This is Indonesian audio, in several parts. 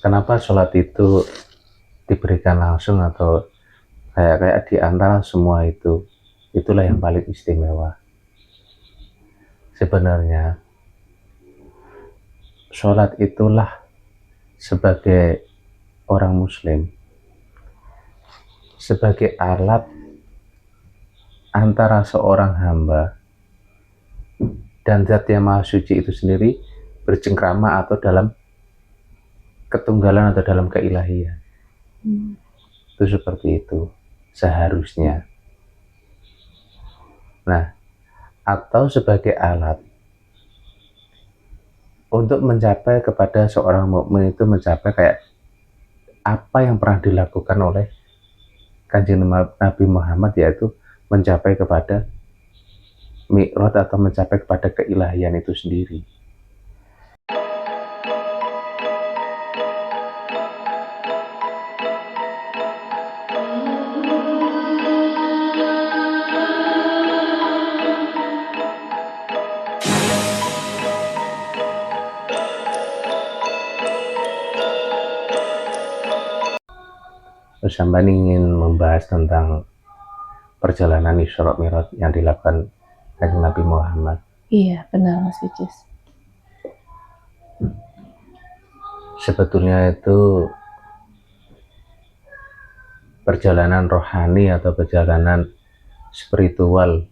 Kenapa sholat itu diberikan langsung atau kayak di antara semua itu, itulah yang paling istimewa. Sebenarnya sholat itulah sebagai orang muslim, sebagai alat antara seorang hamba dan Zat yang Maha Suci itu sendiri bercengkrama atau dalam ketunggalan atau dalam keilahian. Itu seperti itu seharusnya. Nah, atau sebagai alat untuk mencapai kepada seorang mukmin itu mencapai kayak apa yang pernah dilakukan oleh Kanjeng Nabi Muhammad, yaitu mencapai kepada mi'raj atau mencapai kepada keilahian itu sendiri. Terus sampai ingin membahas tentang perjalanan Isra Mi'raj yang dilakukan Kanjeng Nabi Muhammad. Iya, benar Mas Vicis. Sebetulnya itu perjalanan rohani atau perjalanan spiritual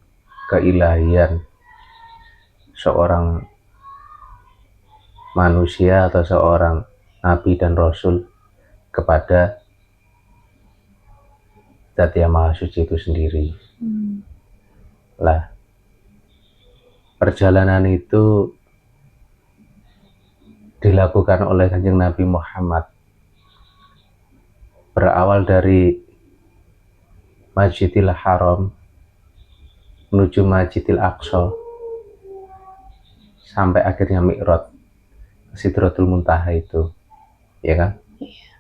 keilahian seorang manusia atau seorang nabi dan rasul kepada Zat yang Maha Suci itu sendiri. Lah, perjalanan itu dilakukan oleh Kanjeng Nabi Muhammad berawal dari Masjidil Haram menuju Masjidil Aqsa sampai akhirnya Mi'raj Sidratul Muntaha itu, ya kan? Iya.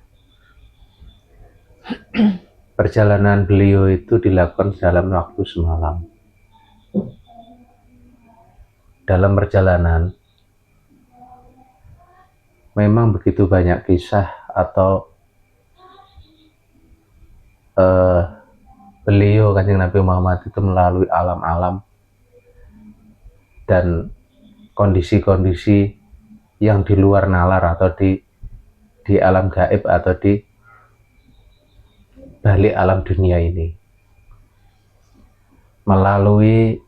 Perjalanan beliau itu dilakukan dalam waktu semalam. Dalam perjalanan memang begitu banyak kisah atau beliau Kanjeng Nabi Muhammad itu melalui alam-alam dan kondisi-kondisi yang di luar nalar atau di alam gaib atau di balik alam dunia ini, melalui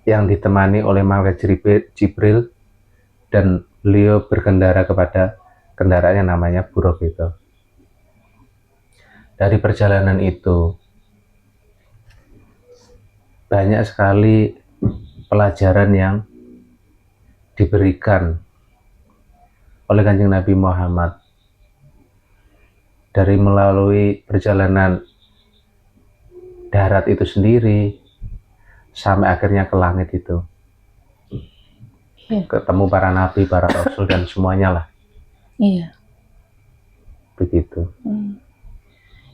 yang ditemani oleh malaikat Jibril, dan beliau berkendara kepada kendaraan yang namanya Buraq itu. Dari perjalanan itu banyak sekali pelajaran yang diberikan oleh Kanjeng Nabi Muhammad dari melalui perjalanan darat itu sendiri sampai akhirnya ke langit itu. Iya. Ketemu para nabi, para rasul dan semuanya lah. Iya. Begitu.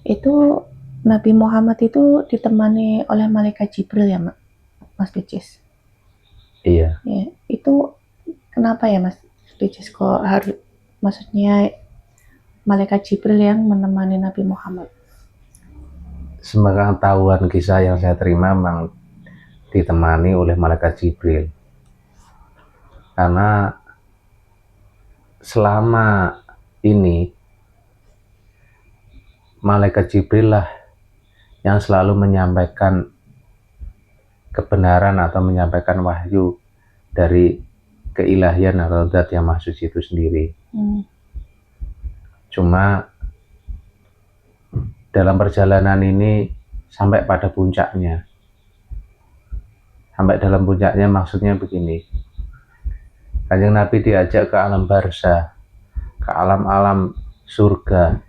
Itu Nabi Muhammad itu ditemani oleh malaikat Jibril ya, Mas Vicis? Iya. Ya, itu kenapa ya Mas Vicis kok harus, maksudnya malaikat Jibril yang menemani Nabi Muhammad? Sepengetahuan kisah yang saya terima memang ditemani oleh malaikat Jibril, karena selama ini malaikat Jibril lah yang selalu menyampaikan kebenaran atau menyampaikan wahyu dari keilahian atau Zat yang Maha Suci itu sendiri. Cuma dalam perjalanan ini sampai pada puncaknya, sampai dalam puncaknya maksudnya begini, Kanjeng Nabi diajak ke alam barzah, ke alam-alam surga,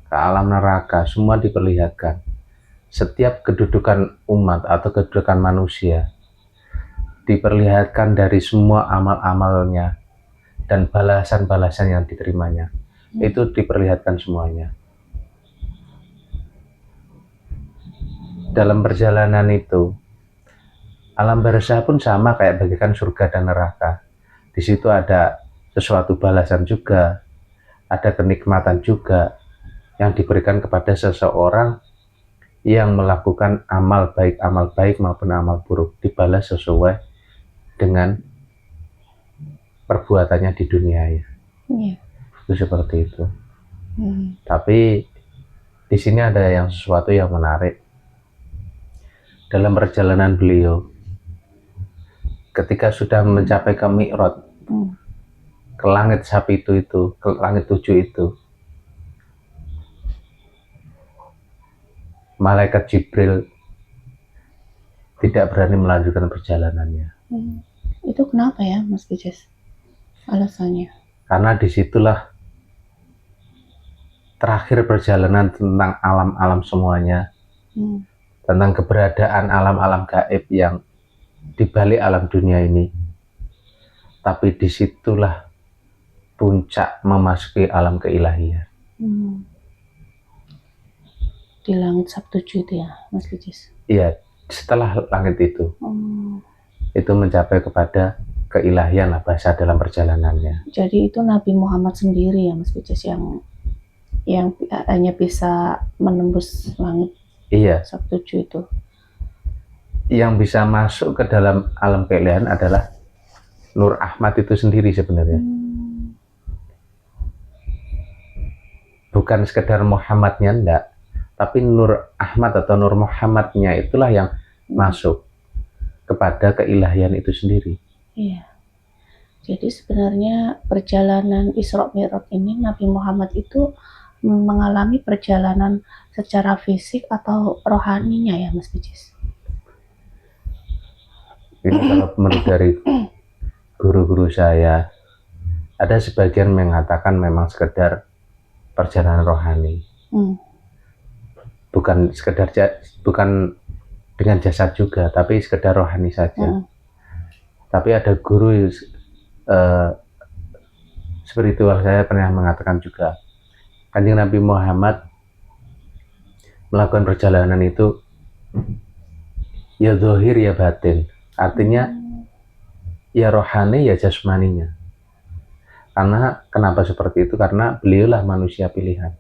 ke alam neraka, semua diperlihatkan. Setiap kedudukan umat atau kedudukan manusia diperlihatkan dari semua amal-amalnya dan balasan-balasan yang diterimanya. Itu diperlihatkan semuanya. Dalam perjalanan itu, alam barzah pun sama kayak bagikan surga dan neraka. Di situ ada sesuatu balasan juga, ada kenikmatan juga yang diberikan kepada seseorang yang melakukan amal baik maupun amal buruk, dibalas sesuai dengan perbuatannya di dunia ya. Iya. Itu seperti itu. Tapi di sini ada yang sesuatu yang menarik dalam perjalanan beliau ketika sudah mencapai ke Mi'raj, ke langit sapi itu, ke langit 7 itu, malaikat Jibril tidak berani melanjutkan perjalanannya. Itu kenapa ya Mas Pices? Alasannya? Karena disitulah terakhir perjalanan tentang alam-alam semuanya, tentang keberadaan alam-alam gaib yang di balik alam dunia ini. Tapi disitulah puncak memasuki alam keilahian. Di langit Sabtu itu ya Mas Pices? Iya, setelah langit itu. Itu mencapai kepada keilahian lah bahasa dalam perjalanannya. Jadi itu Nabi Muhammad sendiri ya Mas Pices yang hanya bisa menembus langit. Iya. Sabtu itu. Yang bisa masuk ke dalam alam keilahian adalah Nur Ahmad itu sendiri sebenarnya. Bukan sekedar Muhammadnya enggak, tapi Nur Ahmad atau Nur Muhammadnya itulah yang masuk kepada keilahian itu sendiri. Iya. Jadi sebenarnya perjalanan Isra Mi'raj ini Nabi Muhammad itu mengalami perjalanan secara fisik atau rohaninya ya Mas Pices? Ini kalau menurut dari guru-guru saya, ada sebagian mengatakan memang sekedar perjalanan rohani. Bukan sekedar bukan dengan jasad juga, tapi sekedar rohani saja. Tapi ada guru spiritual saya pernah mengatakan juga, Kanjeng Nabi Muhammad melakukan perjalanan itu ya zahir ya batin, artinya ya rohani ya jasmaninya. Karena kenapa seperti itu? Karena beliaulah manusia pilihan,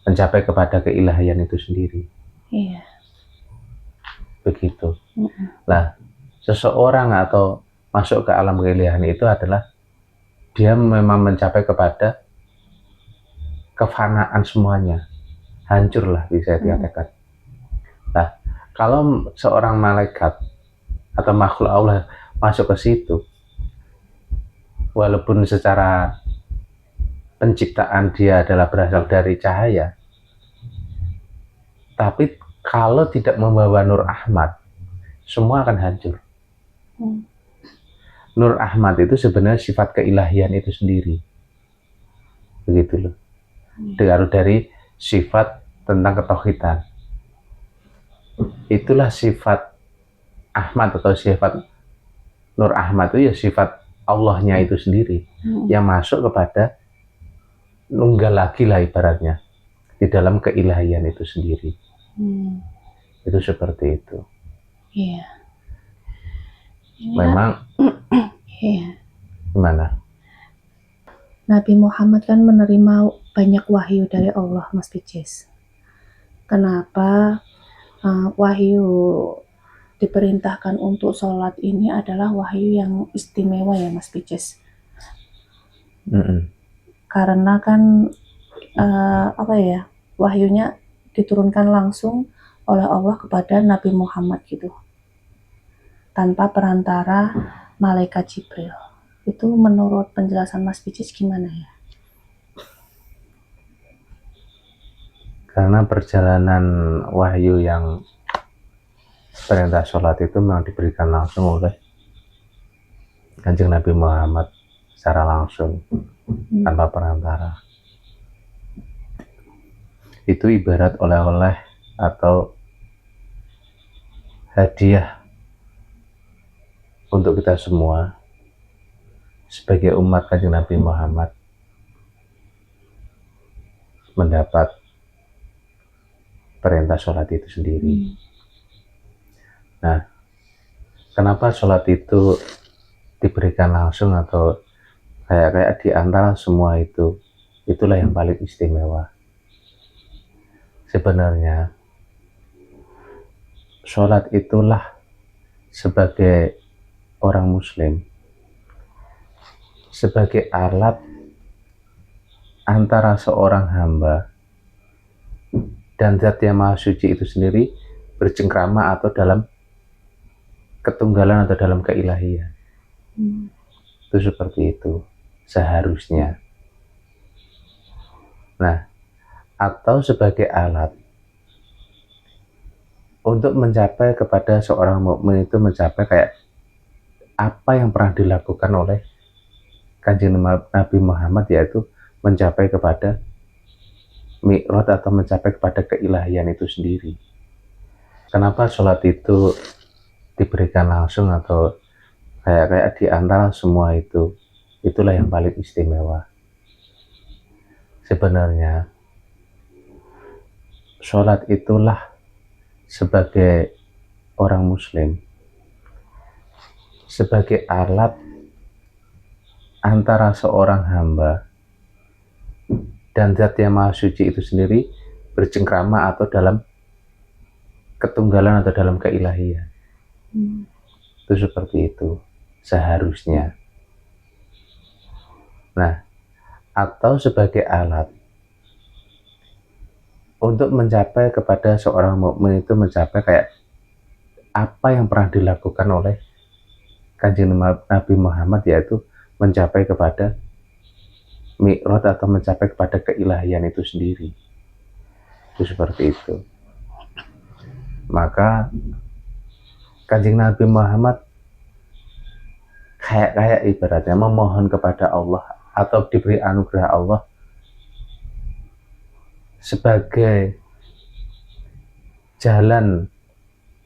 mencapai kepada keilahian itu sendiri. Iya. Begitu. Lah, seseorang atau masuk ke alam keilahian itu adalah dia memang mencapai kepada kefanaan semuanya, hancurlah bisa dikatakan. Nah, kalau seorang malaikat atau makhluk Allah masuk ke situ, walaupun secara penciptaan dia adalah berasal dari cahaya, tapi kalau tidak membawa Nur Ahmad, semua akan hancur. Nur Ahmad itu sebenarnya sifat keilahian itu sendiri. Begitu loh. Dari sifat tentang ketauhidan. Itulah sifat Ahmad atau sifat Nur Ahmad itu ya sifat Allahnya itu sendiri yang masuk kepada nunggal lagi lah ibaratnya di dalam keilahian itu sendiri. Itu seperti itu. Iya. Memang iya. gimana? Nabi Muhammad kan menerima banyak wahyu dari Allah Mas Pices. Kenapa wahyu diperintahkan untuk sholat ini adalah wahyu yang istimewa ya Mas Pices? Karena kan wahyunya diturunkan langsung oleh Allah kepada Nabi Muhammad gitu, tanpa perantara malaikat Jibril. Itu menurut penjelasan Mas Pices gimana ya? Karena perjalanan wahyu yang perintah sholat itu memang diberikan langsung oleh Kanjeng Nabi Muhammad secara langsung, tanpa perantara. Itu ibarat oleh-oleh atau hadiah untuk kita semua sebagai umat Kanjeng Nabi Muhammad mendapat perintah sholat itu sendiri. Nah, kenapa sholat itu diberikan langsung atau Kayak di antara semua itu, itulah yang paling istimewa. Sebenarnya sholat itulah sebagai orang muslim, sebagai alat antara seorang hamba dan Zat yang Maha Suci itu sendiri bercengkrama atau dalam ketunggalan atau dalam keilahian. Itu seperti itu seharusnya. Nah, atau sebagai alat untuk mencapai kepada seorang mukmin itu, mencapai kayak apa yang pernah dilakukan oleh Kanjeng Nabi Muhammad, yaitu mencapai kepada mi'raj atau mencapai kepada keilahian itu sendiri. Kenapa sholat itu diberikan langsung atau kayak di antara semua itu, itulah yang paling istimewa. Sebenarnya sholat itulah sebagai orang muslim, sebagai alat antara seorang hamba dan Zat yang Maha Suci itu sendiri bercengkrama atau dalam ketunggalan atau dalam keilahian. Itu seperti itu seharusnya. Nah, atau sebagai alat untuk mencapai kepada seorang mukmin itu, mencapai kayak apa yang pernah dilakukan oleh Kanjeng Nabi Muhammad, yaitu mencapai kepada mi'raj atau mencapai kepada keilahian itu sendiri. Itu seperti itu. Maka Kanjeng Nabi Muhammad kayak ibaratnya memohon kepada Allah atau diberi anugerah Allah sebagai jalan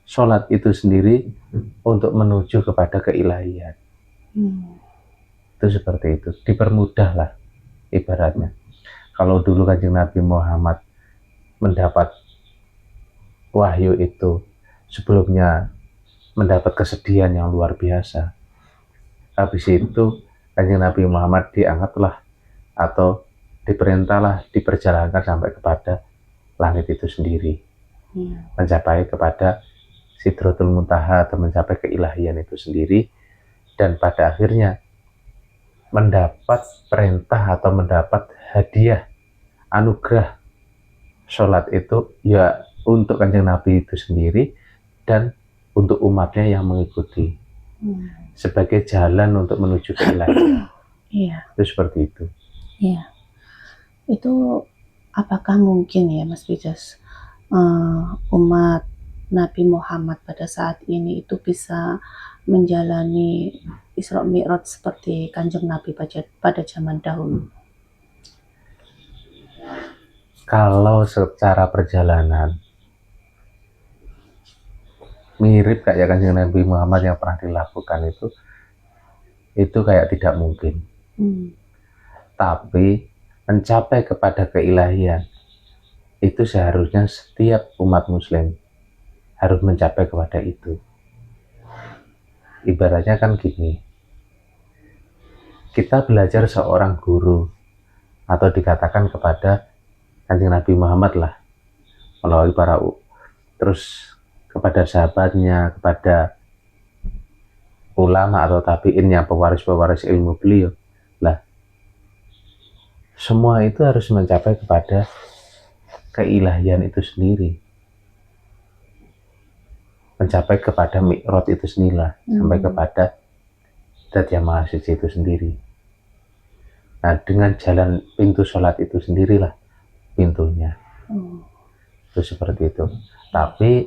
sholat itu sendiri untuk menuju kepada keilahian. Itu seperti itu, dipermudah lah ibaratnya. Kalau dulu Kanjeng Nabi Muhammad mendapat wahyu itu sebelumnya mendapat kesedihan yang luar biasa, habis itu Kanjeng Nabi Muhammad diangkatlah atau diperintahlah, diperjalankan sampai kepada langit itu sendiri, mencapai kepada Sidratul Muntaha atau mencapai keilahian itu sendiri, dan pada akhirnya mendapat perintah atau mendapat hadiah anugerah sholat itu ya untuk Kanjeng Nabi itu sendiri dan untuk umatnya yang mengikuti, sebagai jalan untuk menuju keilahian. Itu seperti itu. Iya. Itu apakah mungkin ya Mas Pijas, umat Nabi Muhammad pada saat ini itu bisa menjalani Isra Mi'raj seperti Kanjeng Nabi pada zaman dahulu? Kalau secara perjalanan mirip kayak Kanjeng Nabi Muhammad yang pernah dilakukan itu kayak tidak mungkin. Tapi mencapai kepada keilahian itu seharusnya setiap umat muslim harus mencapai kepada itu. Ibaratnya kan gini, kita belajar seorang guru atau dikatakan kepada Kanjeng Nabi Muhammad lah melalui para terus kepada sahabatnya, kepada ulama atau tabi'in yang pewaris-pewaris ilmu beliau lah, semua itu harus mencapai kepada keilahian itu sendiri, mencapai kepada mi'raj itu sendiri, sampai kepada Zat yang Maha Suci itu sendiri. Nah, dengan jalan pintu sholat itu sendirilah pintunya. Itu seperti itu. Tapi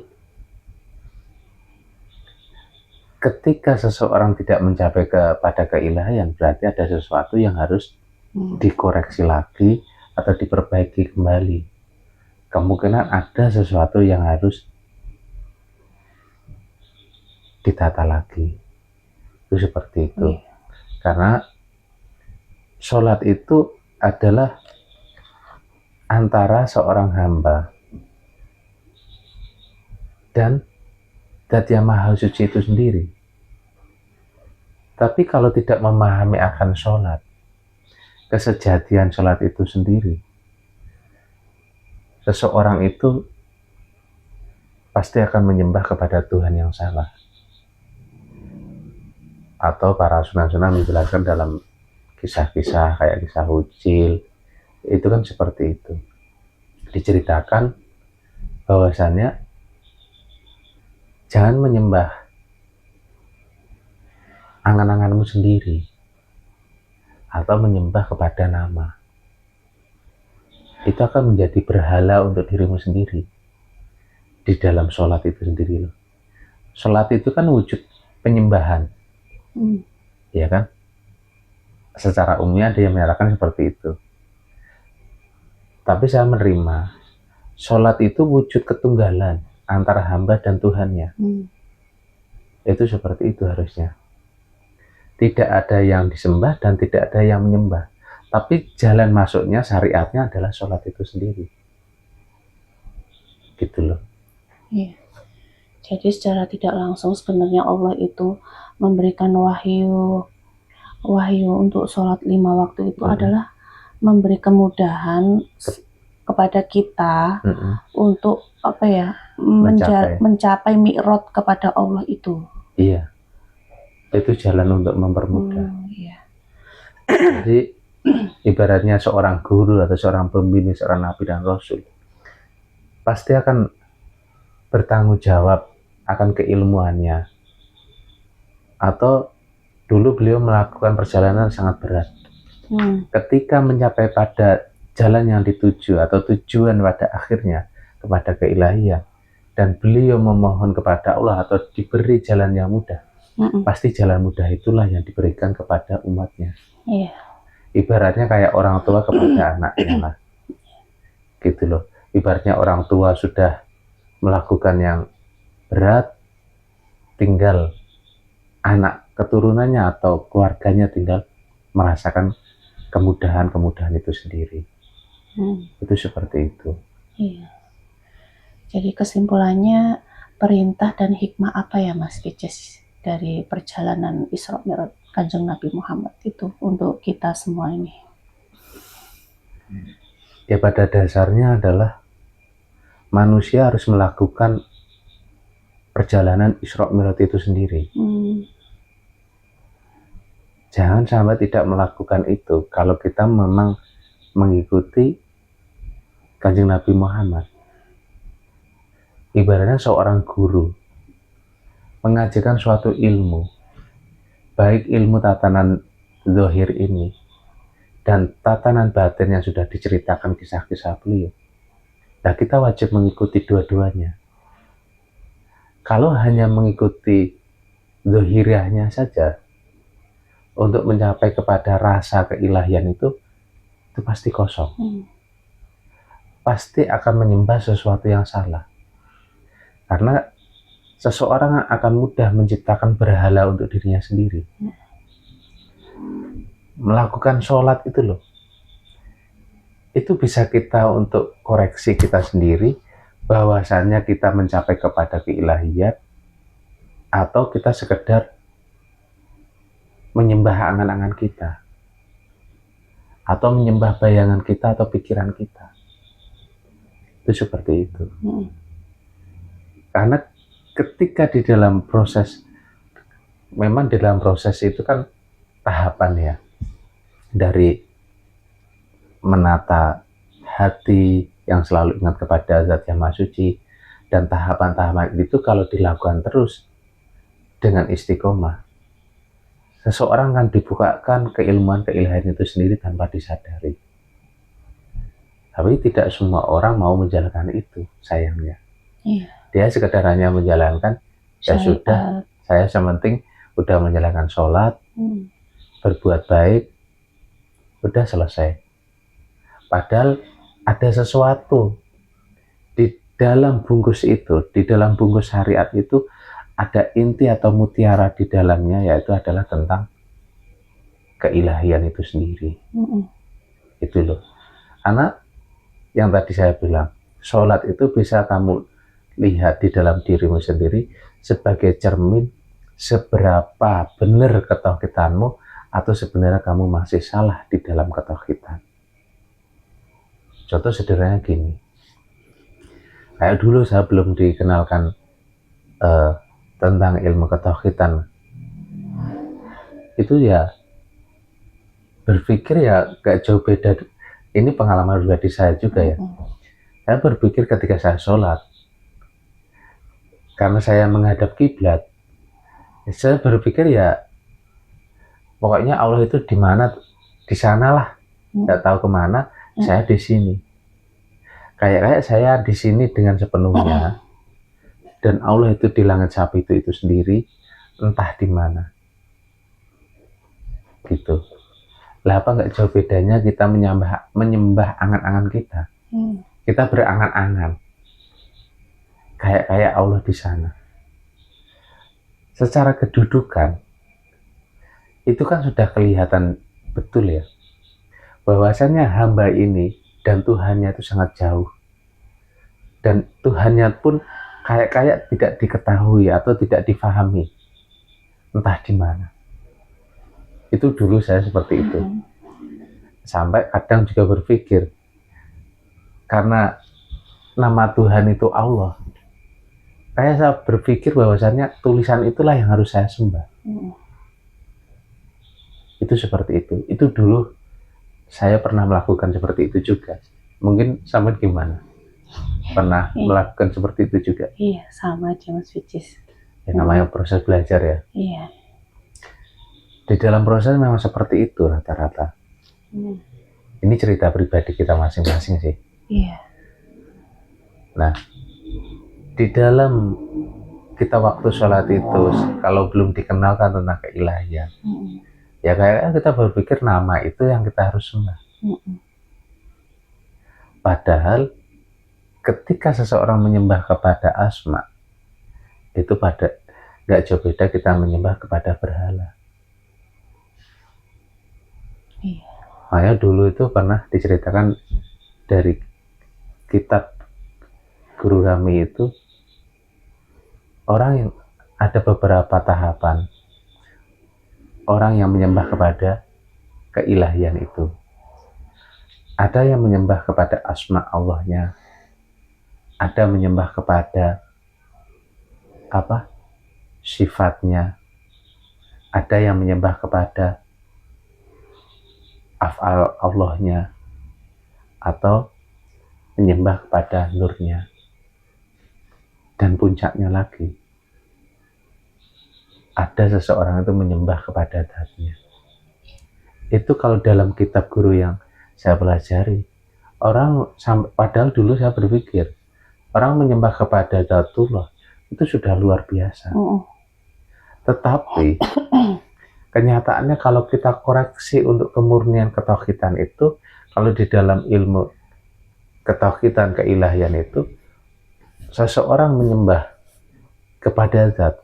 ketika seseorang tidak mencapai kepada keilahian, berarti ada sesuatu yang harus dikoreksi lagi atau diperbaiki kembali. Kemungkinan ada sesuatu yang harus ditata lagi. Itu seperti itu. Karena sholat itu adalah antara seorang hamba dan Zat yang Maha Suci itu sendiri. Tapi kalau tidak memahami akan sholat, kesejatian sholat itu sendiri. Seseorang itu pasti akan menyembah kepada Tuhan yang salah. Atau para sunan-sunan menjelaskan dalam kisah-kisah kayak kisah Ucil, itu kan seperti itu. Diceritakan bahwasannya jangan menyembah angan-anganmu sendiri atau menyembah kepada nama. Itu akan menjadi berhala untuk dirimu sendiri di dalam sholat itu sendiri loh. Sholat itu kan wujud penyembahan, ya kan? Secara umumnya ada yang menyatakan seperti itu. Tapi saya menerima sholat itu wujud ketunggalan antara hamba dan Tuhannya. Itu seperti itu harusnya. Tidak ada yang disembah dan tidak ada yang menyembah. Tapi jalan masuknya, syariatnya adalah sholat itu sendiri. Gitu loh. Iya. Jadi secara tidak langsung sebenarnya Allah itu memberikan wahyu untuk sholat 5 waktu itu adalah memberi kemudahan kepada kita untuk apa ya, mencapai mi'raj kepada Allah itu. Iya, itu jalan untuk mempermudah. Iya. Jadi ibaratnya seorang guru atau seorang pembimbing, seorang nabi dan rasul pasti akan bertanggung jawab akan keilmuannya. Atau dulu beliau melakukan perjalanan sangat berat. Ketika mencapai pada jalan yang dituju atau tujuan pada akhirnya kepada keilahian, dan beliau memohon kepada Allah atau diberi jalan yang mudah, pasti jalan mudah itulah yang diberikan kepada umatnya. Ibaratnya kayak orang tua kepada anaknya lah, gitu loh. Ibaratnya orang tua sudah melakukan yang berat, tinggal anak keturunannya atau keluarganya tinggal merasakan kemudahan-kemudahan itu sendiri. Itu seperti itu. Iya. Jadi kesimpulannya, perintah dan hikmah apa ya Mas Pices dari perjalanan Isra Mi'raj Kanjeng Nabi Muhammad itu untuk kita semua ini? Ya pada dasarnya adalah manusia harus melakukan perjalanan Isra Mi'raj itu sendiri. Jangan sampai tidak melakukan itu kalau kita memang mengikuti Kanjeng Nabi Muhammad. Ibaratnya seorang guru mengajarkan suatu ilmu, baik ilmu tatanan zahir ini dan tatanan batin yang sudah diceritakan kisah-kisah beliau. Nah, kita wajib mengikuti dua-duanya. Kalau hanya mengikuti zahiriyahnya saja untuk mencapai kepada rasa keilahian itu pasti kosong. Pasti akan menyembah sesuatu yang salah. Karena seseorang akan mudah menciptakan berhala untuk dirinya sendiri. Melakukan sholat itu loh, itu bisa kita untuk koreksi kita sendiri, bahwasannya kita mencapai kepada keilahian atau kita sekedar menyembah angan-angan kita atau menyembah bayangan kita atau pikiran kita. Itu seperti itu. Karena ketika di dalam proses, memang di dalam proses itu kan tahapan ya, dari menata hati yang selalu ingat kepada Zat yang Maha Suci, dan tahapan-tahapan itu kalau dilakukan terus dengan istiqomah, seseorang akan dibukakan keilmuan keilahian itu sendiri tanpa disadari. Tapi tidak semua orang mau menjalankan itu, sayangnya. Dia sekedar hanya menjalankan, ya sudah, saya sementing udah menjalankan sholat, berbuat baik, udah selesai. Padahal ada sesuatu di dalam bungkus itu, di dalam bungkus syariat itu ada inti atau mutiara di dalamnya, yaitu adalah tentang keilahian itu sendiri. Itu loh. Karena yang tadi saya bilang, sholat itu bisa kamu lihat di dalam dirimu sendiri sebagai cermin seberapa benar ketauhidanmu atau sebenarnya kamu masih salah di dalam ketauhidan. Contoh sederhana gini, kayak dulu saya belum dikenalkan tentang ilmu ketauhidan, itu ya berpikir ya gak jauh beda. Ini pengalaman pribadi saya juga ya. Saya berpikir ketika saya sholat, karena saya menghadap kiblat, saya berpikir ya pokoknya Allah itu di mana, di sanalah, nggak tahu kemana, saya di sini. Kayak saya di sini dengan sepenuhnya, dan Allah itu di langit sapi itu sendiri, entah di mana. Gitu. Lah apa nggak jauh bedanya kita menyembah angan-angan kita. Kita berangan-angan. Kayak Allah di sana. Secara kedudukan, itu kan sudah kelihatan betul ya, bahwasannya hamba ini dan Tuhannya itu sangat jauh, dan Tuhannya pun kayak tidak diketahui atau tidak difahami, entah di mana. Itu dulu saya seperti itu, sampai kadang juga berpikir karena nama Tuhan itu Allah, kayak saya berpikir bahwasannya tulisan itulah yang harus saya sembah. Itu seperti itu dulu saya pernah melakukan seperti itu juga. Mungkin sama gimana? Pernah melakukan seperti itu juga? Iya, sama aja Mas Ficis. Ya, namanya proses belajar ya. Iya. Di dalam proses memang seperti itu rata-rata. Ini cerita pribadi kita masing-masing sih. Iya. Nah, di dalam kita waktu sholat itu, kalau belum dikenalkan tentang keilahian, ya kayak kita berpikir nama itu yang kita harus sembah. Padahal ketika seseorang menyembah kepada asma, itu pada nggak jauh beda kita menyembah kepada berhala. Iya. Makanya dulu itu pernah diceritakan dari kitab guru kami itu, orang yang ada beberapa tahapan orang yang menyembah kepada keilahian itu. Ada yang menyembah kepada asma Allahnya, ada menyembah kepada sifatnya, ada yang menyembah kepada af'al Allahnya, atau menyembah kepada nurnya, dan puncaknya lagi ada seseorang itu menyembah kepada zatnya. Itu kalau dalam kitab guru yang saya pelajari, padahal dulu saya berpikir orang menyembah kepada Zatullah itu sudah luar biasa. Tetapi kenyataannya kalau kita koreksi untuk kemurnian ketauhidan itu, kalau di dalam ilmu ketauhidan keilahian itu, seseorang menyembah kepada zat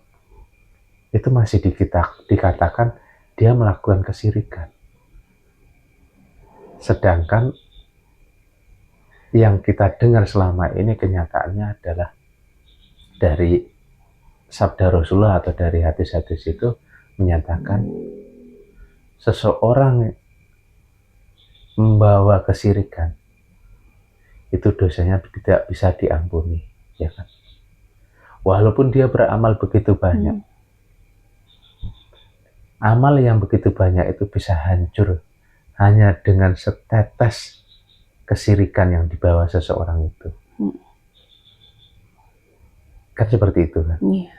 itu masih dikatakan dia melakukan kesyirikan. Sedangkan yang kita dengar selama ini kenyataannya adalah dari sabda Rasulullah atau dari hadis-hadis itu menyatakan seseorang membawa kesyirikan itu dosanya tidak bisa diampuni, ya kan? Walaupun dia beramal begitu banyak, amal yang begitu banyak itu bisa hancur hanya dengan setetes kesyirikan yang dibawa seseorang itu. Kan seperti itu kan? Iya.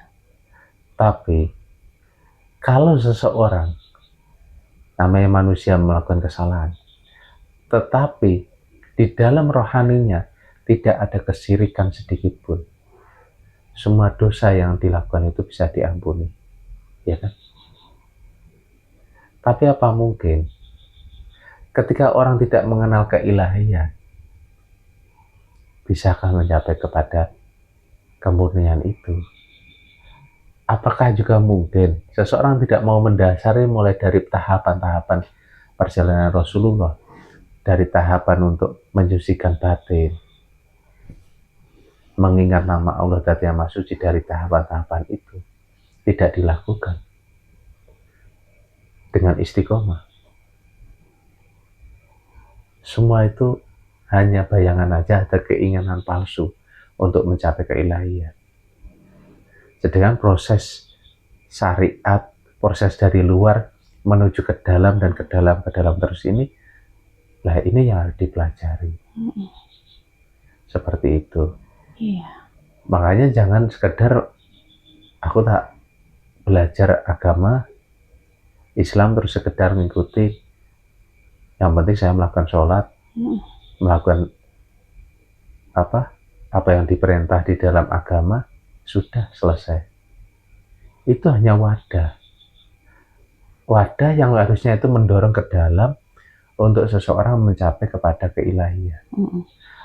Tapi kalau seseorang, namanya manusia melakukan kesalahan, tetapi di dalam rohaninya tidak ada kesyirikan sedikit pun, semua dosa yang dilakukan itu bisa diampuni, ya kan? Tapi apa mungkin ketika orang tidak mengenal keilahian, bisakah mencapai kepada kemurnian itu? Apakah juga mungkin seseorang tidak mau mendasari mulai dari tahapan-tahapan perjalanan Rasulullah, dari tahapan untuk menyucikan batin, mengingat nama Allah dan yang Maha Suci, dari tahapan-tahapan itu tidak dilakukan? dengan istiqomah. Semua itu hanya bayangan aja, ada keinginan palsu untuk mencapai keilahian. Sedangkan proses syariat, proses dari luar menuju ke dalam dan ke dalam terus ini, lah ini yang harus dipelajari. Seperti itu. Iya. Makanya jangan sekedar aku tak belajar agama Islam terus sekedar mengikuti, yang penting saya melakukan sholat, melakukan apa yang diperintah di dalam agama, sudah selesai. Itu hanya wadah yang harusnya itu mendorong ke dalam untuk seseorang mencapai kepada keilahian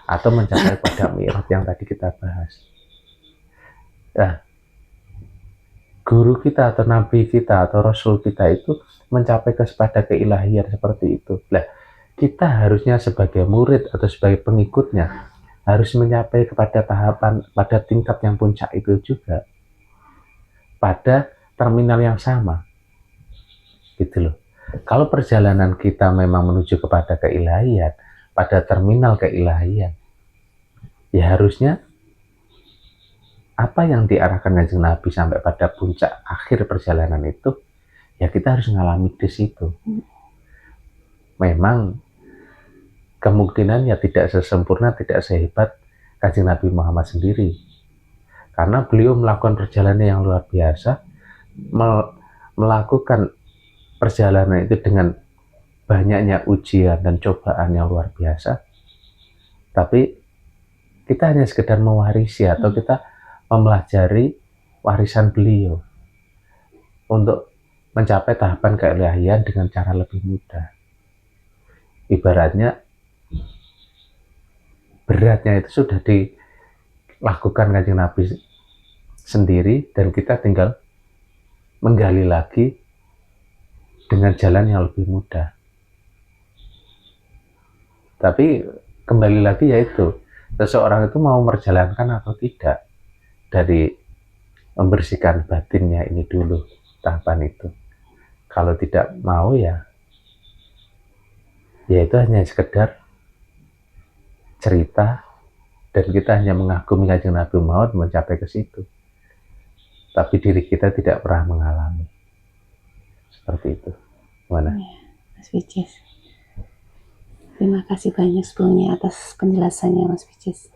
atau mencapai pada mi'raj yang tadi kita bahas. Nah, guru kita atau nabi kita atau rasul kita itu mencapai kepada keilahian seperti itu. Nah, kita harusnya sebagai murid atau sebagai pengikutnya harus mencapai kepada tahapan, pada tingkat yang puncak itu juga, pada terminal yang sama, gitu loh. Kalau perjalanan kita memang menuju kepada keilahian, pada terminal keilahian, ya harusnya apa yang diarahkan Kanjeng Nabi sampai pada puncak akhir perjalanan itu, ya kita harus mengalami di situ. Memang kemungkinan ya tidak sesempurna, tidak sehebat Kanjeng Nabi Muhammad sendiri, karena beliau melakukan perjalanan yang luar biasa, melakukan perjalanan itu dengan banyaknya ujian dan cobaan yang luar biasa. Tapi kita hanya sekedar mewarisi atau kita mempelajari warisan beliau untuk mencapai tahapan keilahian dengan cara lebih mudah. Ibaratnya beratnya itu sudah dilakukan Kanjeng Nabi sendiri dan kita tinggal menggali lagi dengan jalan yang lebih mudah. Tapi kembali lagi yaitu seseorang itu mau menjalankan atau tidak, dari membersihkan batinnya ini dulu tahapan itu. Kalau tidak mau ya itu hanya sekedar cerita dan kita hanya mengagumi Kanjeng Nabi Muhammad mencapai ke situ, tapi diri kita tidak pernah mengalami seperti itu. Mana? Mas Picis, terima kasih banyak sebelumnya atas penjelasannya Mas Picis.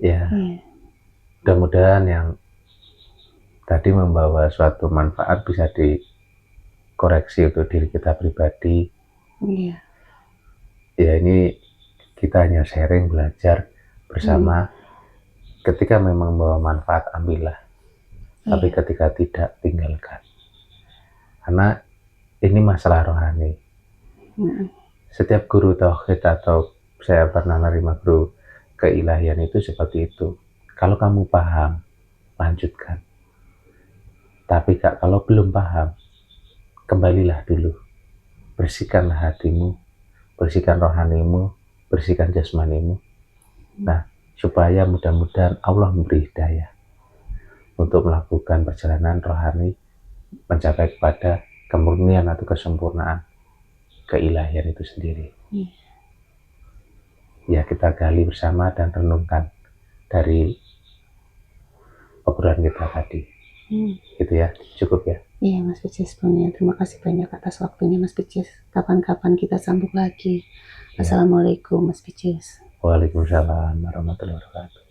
Ya, mudah-mudahan yang tadi membawa suatu manfaat bisa dikoreksi untuk diri kita pribadi. Ya ini kita hanya sharing, belajar bersama. Ketika memang membawa manfaat, ambillah. Tapi ketika tidak, tinggalkan. Karena ini masalah rohani. Setiap guru tauhid atau saya pernah menerima guru keilahian itu seperti itu. Kalau kamu paham, lanjutkan. Tapi kalau belum paham, kembalilah dulu. Bersihkanlah hatimu, bersihkan rohanimu, bersihkan jasmanimu. Nah, supaya mudah-mudahan Allah memberi hidayah untuk melakukan perjalanan rohani mencapai kepada kemurnian atau kesempurnaan keilahian itu sendiri. Ya, kita gali bersama dan renungkan dari obrolan kita tadi. Gitu ya, cukup ya. Iya Mas Picis, sebelumnya terima kasih banyak atas waktunya Mas Picis. Kapan-kapan kita sambung lagi. Assalamualaikum Mas Picis. Waalaikumsalam warahmatullahi wabarakatuh.